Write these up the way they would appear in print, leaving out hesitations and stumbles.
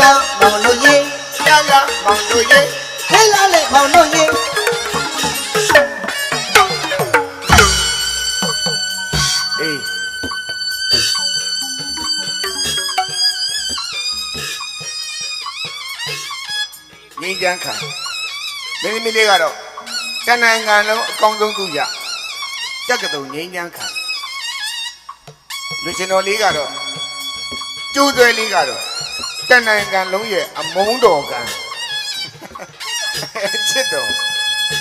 လာမောင်လို့ရေလာလာမောင်တို့ရေဟေးလာလေမောင်လို့ရေအေးငင်းကြမ်းခံမင်းသမီးလေးကတော့တဏ္ဍာငန်လုံးအကောင်းဆုံးသူရတက်ကတုံငင်းကြမ်းခံလူရှင်တော်လေးကတော့ကျိုးသွဲလေးကတော့တဏ္ဍာငန်လုံးရဲ့အမုန်းတော်ကံချစ်တော်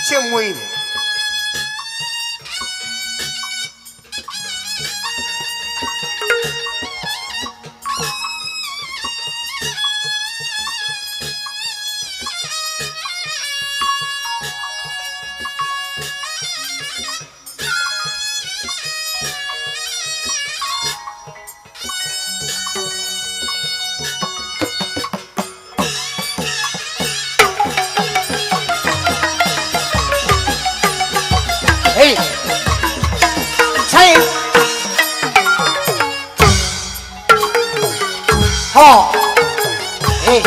ချစ်မွေးတယ်ဟေးဆိုင်ဟောဟေး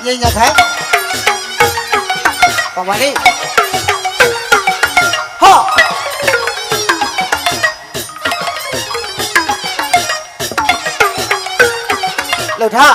ညင်ညခိုင်ပါမလေးဟောလောက်ထား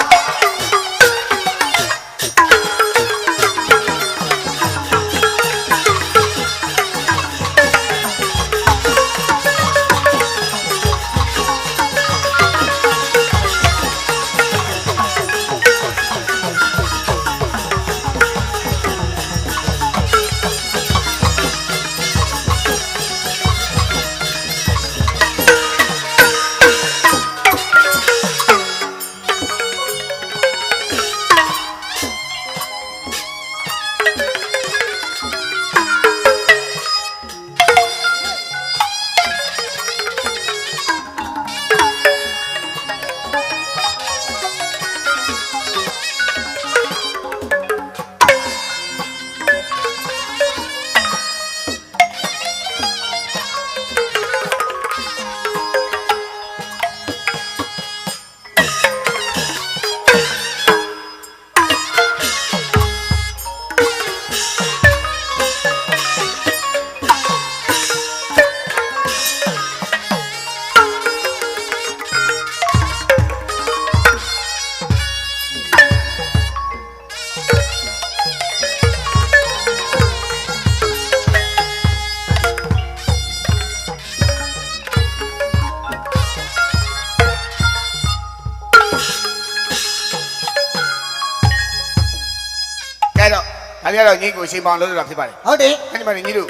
ဒါကြတော့ညီကိုရှင်ပေါင်းလို့ဆိုတာဖြစ်ပါတယ်ဟုတ်တယ်အဲ့ဒီမှာညီတို့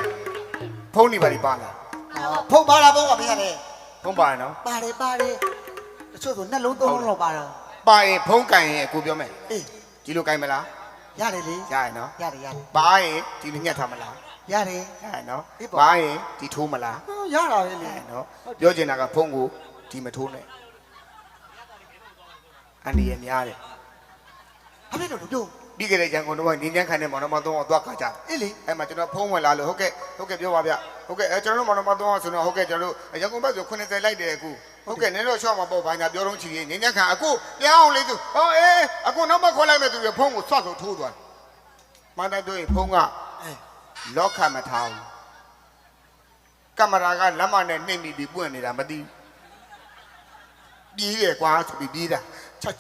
ဖုန်းနေပါလိပါလားဖုန်းပါလားဖုန်းကမရတယ်ဖုန်းပါရနော်ပါတယ်တချို့ဆိုနှလုံးသုံးလုံးလောက်ပါတော့ပါရင်ဖုန်းကန်ရင်အကိုပြောမယ်အေးဒီလိုကန်မလားရတယ်လေရရင်နော်ရတယ်ပါရင်ဒီလိုညှက်ထားမလားရတယ်နော်ပါရင်ဒီထိုးမလားရတာပဲလေနော်ပြောချင်တာကဖုန်းကိုဒီမထိုးနဲ့အန်ဒီရများတယ်ဟာမင်းတို့ပြောပြီးကြတဲ့ရန်ကုန်တော့ငင်းချမ်းခံတဲ့မောင်နှမသုံးအောင်သွားခါကြအေးလေအဲ့မှာကျွန်တော်ဖုန်းဝင်လာလို့ဟုတ်ကဲ့ပြောပါဗျဟုတ်ကဲ့ကျွန်တော်တို့မောင်နှမသုံးအောင်ဆိုတော့ဟုတ်ကဲ့ကျွန်တော်တို့ရန်ကုန်ဘက်ဆို90လိုက်တယ်အခုဟုတ်ကဲ့နည်းတော့ချော့မှာပေါ့ဘာညာပြောတော့ချီရင်ငင်းချမ်းခံအခုပြောင်းအောင်လေးသူဟောအေးအခုနောက်မှခေါ်လိုက်မယ်သူဖုန်းကိုဆွတ်ဆိုထိုးသွားမှန်တယ်တို့ဖုန်းကလော့ခတ်မထားဘူးကင်မရာကလက်မနဲ့နှိမ့်ပြီးပွင့်နေတာမသိပြေးရကွာဆိုပြီးပြေးတာချက်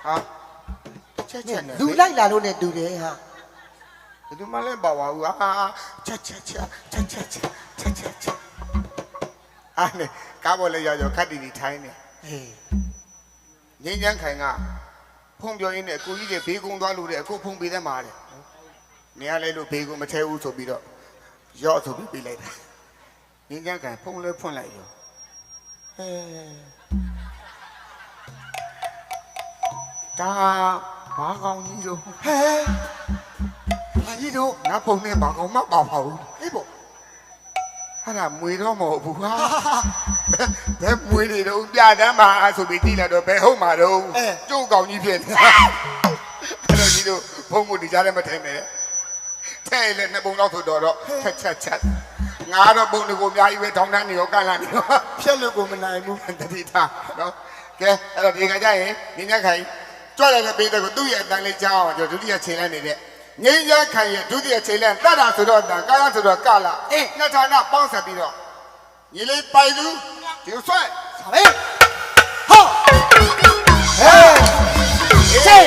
ဟာချက်လူလိုက်လာလို့နဲ့တူတယ်ဟာဘယ်သူမှလည်းပါဝါဘူးဟာချက်အားနဲ့ကားပေါ်လည်းရောက်ခတ်တီထိုင်းနေဟေးငင်းချမ်းခိုင်ကဖုံပြောရင်းနဲ့အကိုကြီးတွေဘေးကုန်းသွားလို့တဲ့အခုဖုံပေးသမှာတဲ့နေရလဲလို့ဘေးကုန်းမထဲဘူးဆိုပြီးတော့ရော့ဆိုပြီးပေးလိုက်တယ်ငင်းချမ်းခိုင်ဖုံလဲဖွင့်လိုက်ရောဒါ ဘာကောင်းကြီးတို့ ဟဲဘာကြီးတို့ ငါပုံနဲ့ဘာကောင်းမှပါပါဘူး အေးပေါ့ အဲ့ဒါမွေတော့မဟုတ်ဘူးဟာဘယ်မွေတွေတော့ပြတမ်းမှာဆိုပြီးကြည့်လိုက်တော့ဘယ်ဟုတ်မှာတော့ကျုပ်ကောင်းကြီးဖြစ်နေအဲ့တော့ကြီးတို့ဘုံကိုဒီကြားထဲမှာထည့်မယ်ထဲလေနှစ်ပုံတော့ဆိုတော့ချက်ငါတော့ပုံတွေကိုအများကြီးပဲထောင်းတန်းနေရောကန့်လာနေရော ဖြက်လို့ကိုမနိုင်ဘူး တတိထားနော်ကဲအဲ့တော့ဒီခါကျရင်ငင်းညက်ခိုင်ကြွလိုက်တဲ့ပေးတဲ့ကိုသူ့ရဲ့အတန်းလေးကြားအောင်ကျွန်တော်ဒုတိယချိန်လိုက်နေတဲ့ငင်းညက်ခိုင်ရဲ့ဒုတိယချိန်လိုက်တတ်တာဆိုတော့တန်ကားဆိုတော့ကလာနှစ်ဌာနပေါင်းဆက်ပြီးတော့ညီလေးပိုင်သူဒီဆွဲ ဟေးဟောဟေးချေ